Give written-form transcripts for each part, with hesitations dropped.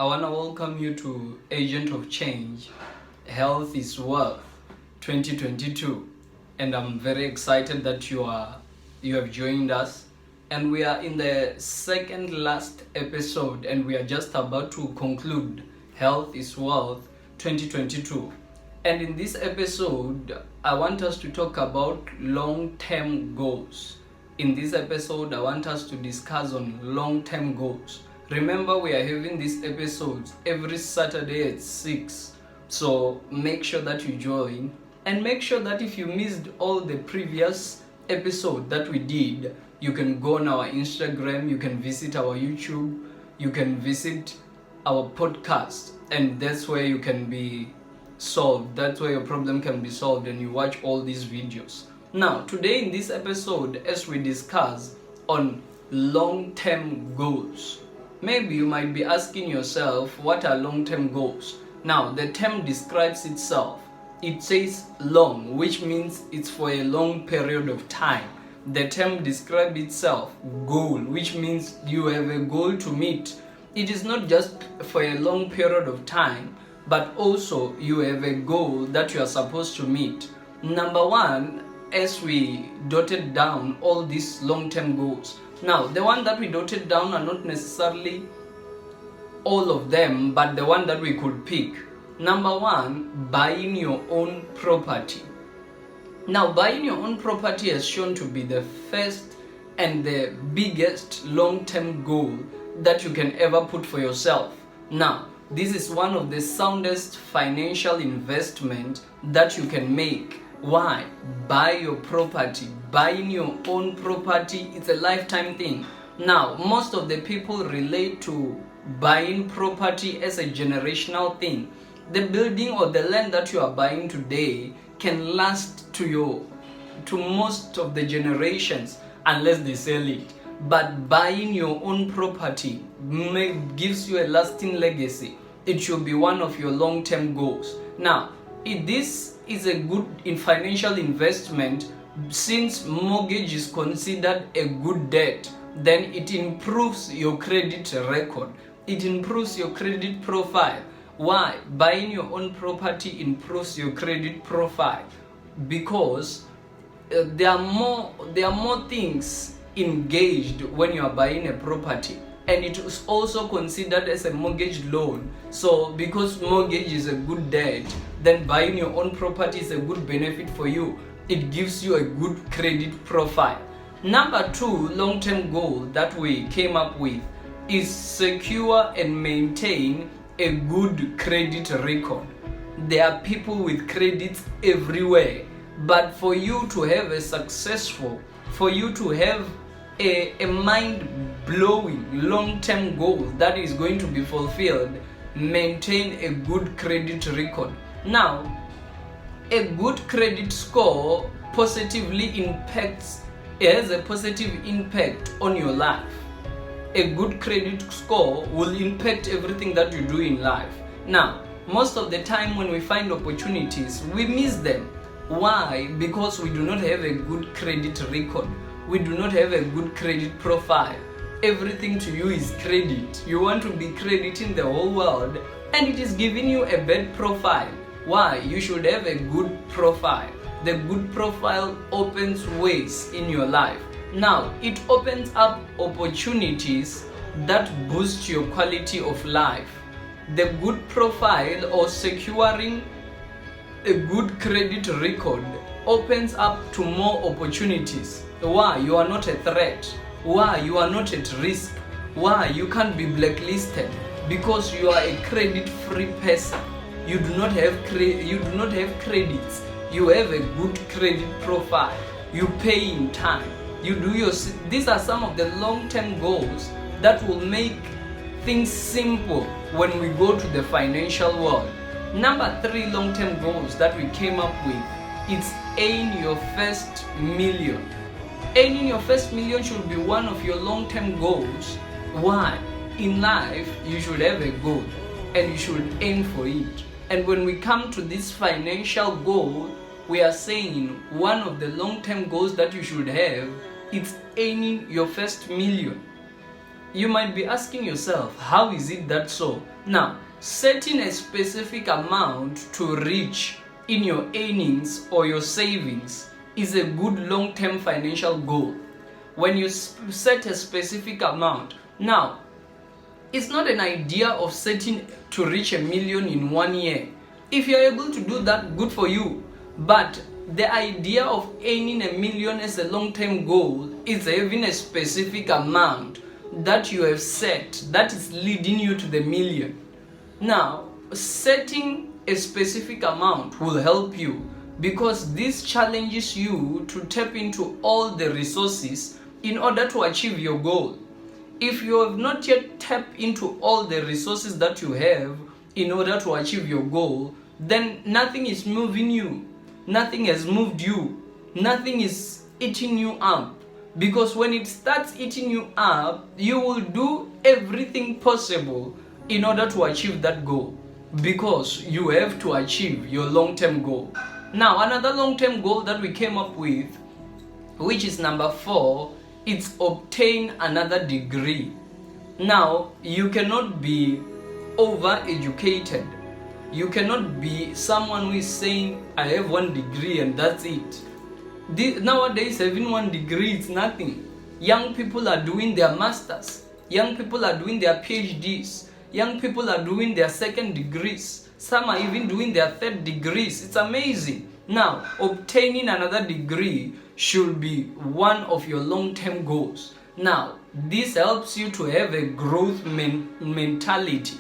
I want to welcome you to Agent of Change, Health is Wealth 2022, and I'm very excited that you have joined us, and we are in the second last episode, and we are just about to conclude Health is Wealth 2022. And in this episode, I want us to talk about long-term goals. In this episode, I want us to discuss on long-term goals. Remember, we are having these episodes every Saturday at 6. So make sure that you join, and make sure that if you missed all the previous episode that we did, you can go on our Instagram, you can visit our YouTube, you can visit our podcast, and that's where you can be solved. That's where your problem can be solved, and you watch all these videos. Now, today in this episode, as we discuss on long-term goals, maybe you might be asking yourself, what are long-term goals? Now, the term describes itself. It says long, which means it's for a long period of time. The term describes itself, goal, which means you have a goal to meet. It is not just for a long period of time, but also you have a goal that you are supposed to meet. Number one, as we dotted down all these long-term goals. Now, the one that we dotted down are not necessarily all of them, but the one that we could pick. Number one, buying your own property. Now, buying your own property has shown to be the first and the biggest long-term goal that you can ever put for yourself. Now, this is one of the soundest financial investment that you can make. Why? Buy your property. Buying your own property, it's a lifetime thing. Now, most of the people relate to buying property as a generational thing. The building or the land that you are buying today can last to most of the generations unless they sell it. But buying your own property gives you a lasting legacy. It should be one of your long-term goals. Now, this is a good financial investment, since mortgage is considered a good debt. Then it improves your credit record. It improves your credit profile. Why? Buying your own property improves your credit profile because there are more things engaged when you are buying a property, and it is also considered as a mortgage loan. So because mortgage is a good debt, then buying your own property is a good benefit for you. It gives you a good credit profile. Number two long-term goal that we came up with is secure and maintain a good credit record. There are people with credits everywhere, but for you to have for you to have a mind-blowing long-term goal that is going to be fulfilled, maintain a good credit record. Now, a good credit score has a positive impact on your life. A good credit score will impact everything that you do in life. Now, most of the time when we find opportunities, we miss them. Why? Because we do not have a good credit record. We do not have a good credit profile. Everything to you is credit. You want to be crediting the whole world, and it is giving you a bad profile. Why? You should have a good profile. The good profile opens ways in your life. Now, it opens up opportunities that boost your quality of life. The good profile or securing a good credit record opens up to more opportunities. Why? You are not a threat. Why? You are not at risk. Why? You can't be blacklisted because you are a credit-free person. You do not have credits. You have a good credit profile. you pay in time, you do your, these are some of the long-term goals that will make things simple when we go to the financial world. Number 3 long-term goals that we came up with, it's earn your first million. Earning your first million should be one of your long-term goals. Why? In life, you should have a goal and you should aim for it. And when we come to this financial goal, we are saying one of the long-term goals that you should have, it's earning your first million. You might be asking yourself, how is it that so? Now, setting a specific amount to reach in your earnings or your savings is a good long-term financial goal. When you set a specific amount, now, it's not an idea of setting to reach $1 million in 1 year. If you're able to do that, good for you. But the idea of earning $1 million as a long-term goal is having a specific amount that you have set that is leading you to the million. Now, setting a specific amount will help you because this challenges you to tap into all the resources in order to achieve your goal. If you have not yet tapped into all the resources that you have in order to achieve your goal, then nothing is moving you. Nothing has moved you. Nothing is eating you up. Because when it starts eating you up, you will do everything possible in order to achieve that goal. Because you have to achieve your long-term goal. Now, another long-term goal that we came up with, which is number 4, it's obtain another degree. Now, you cannot be over-educated. You cannot be someone who is saying, I have 1 degree and that's it. Nowadays, having 1 degree, it's nothing. Young people are doing their masters. Young people are doing their PhDs. Young people are doing their 2nd degrees. Some are even doing their 3rd degrees. It's amazing. Now, obtaining another degree should be one of your long-term goals. Now, this helps you to have a growth mentality.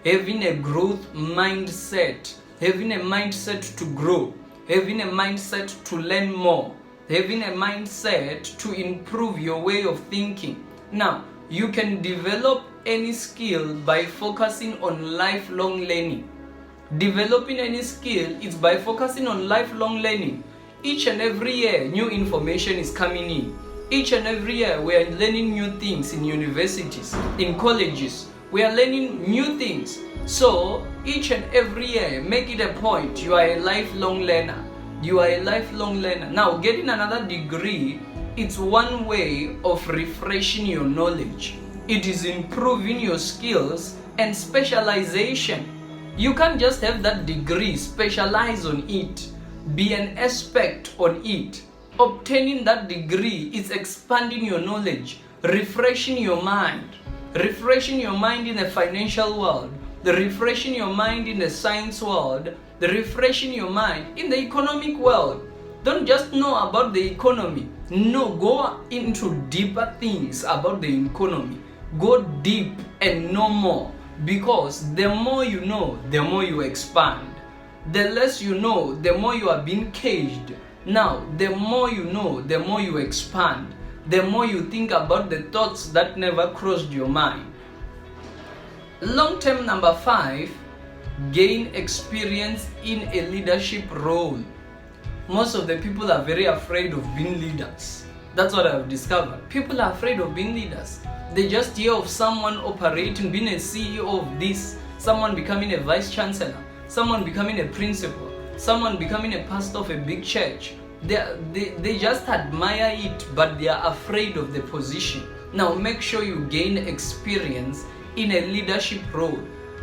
Having a growth mindset, having a mindset to grow, having a mindset to learn more, having a mindset to improve your way of thinking. Now, you can develop any skill by focusing on lifelong learning. Developing any skill is by focusing on lifelong learning. Each and every year, new information is coming in. Each and every year, we are learning new things in universities, in colleges. We are learning new things. So, each and every year, make it a point. You are a lifelong learner. You are a lifelong learner. Now, getting another degree, it's one way of refreshing your knowledge. It is improving your skills and specialization. You can't just have that degree, specialize on it, be an expert on it. Obtaining that degree is expanding your knowledge, refreshing your mind. Refreshing your mind in the financial world, the refreshing your mind in the science world, the refreshing your mind in the economic world. Don't just know about the economy. No, go into deeper things about the economy. Go deep and know more. Because the more you know, the more you expand. The less you know, the more you are being caged. Now, the more you know, the more you expand. The more you think about the thoughts that never crossed your mind. Long-term number 5, gain experience in a leadership role. Most of the people are very afraid of being leaders. That's what I've discovered. People are afraid of being leaders. They just hear of someone operating, being a CEO of this, someone becoming a vice chancellor, someone becoming a principal, someone becoming a pastor of a big church. They just admire it, but they are afraid of the position. Now make sure you gain experience in a leadership role.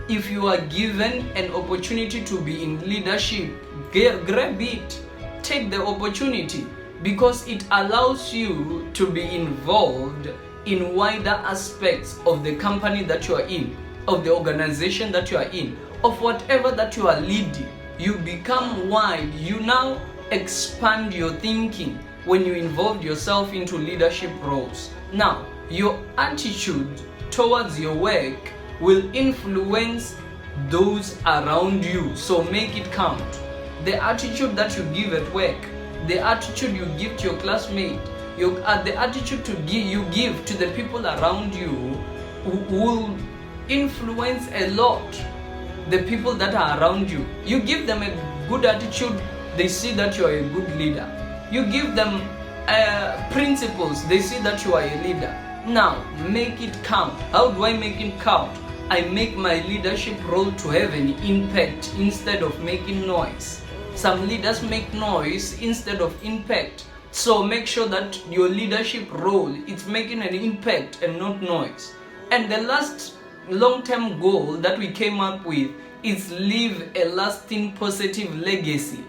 If you are given an opportunity to be in leadership, grab it. Take the opportunity because it allows you to be involved in wider aspects of the company that you are in, of the organization that you are in, of whatever that you are leading. You become wide. You now expand your thinking when you involve yourself into leadership roles. Now, your attitude towards your work will influence those around you, so make it count. The attitude that you give at work the attitude you give to your classmate, the attitude you give to the people around you will influence a lot the people that are around you. You give them a good attitude, they see that you are a good leader. You give them principles, they see that you are a leader. Now, make it count. How do I make it count? I make my leadership role to have an impact instead of making noise. Some leaders make noise instead of impact. So make sure that your leadership role is making an impact and not noise. And the last long-term goal that we came up with is leave a lasting positive legacy.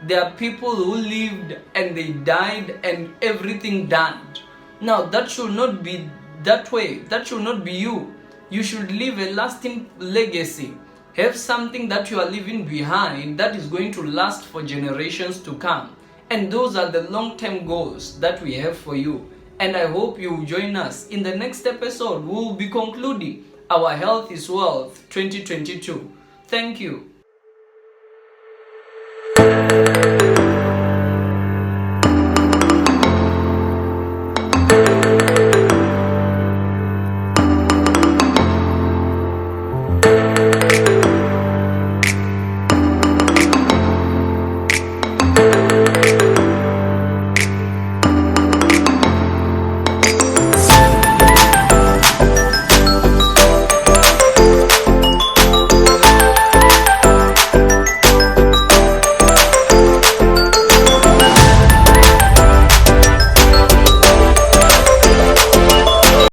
There are people who lived and they died and everything died. Now that should not be that way. That should not be you. You should leave a lasting legacy. Have something that you are leaving behind that is going to last for generations to come. And those are the long-term goals that we have for you. And I hope you will join us. In the next episode, we will be concluding our Health is Wealth 2022. Thank you.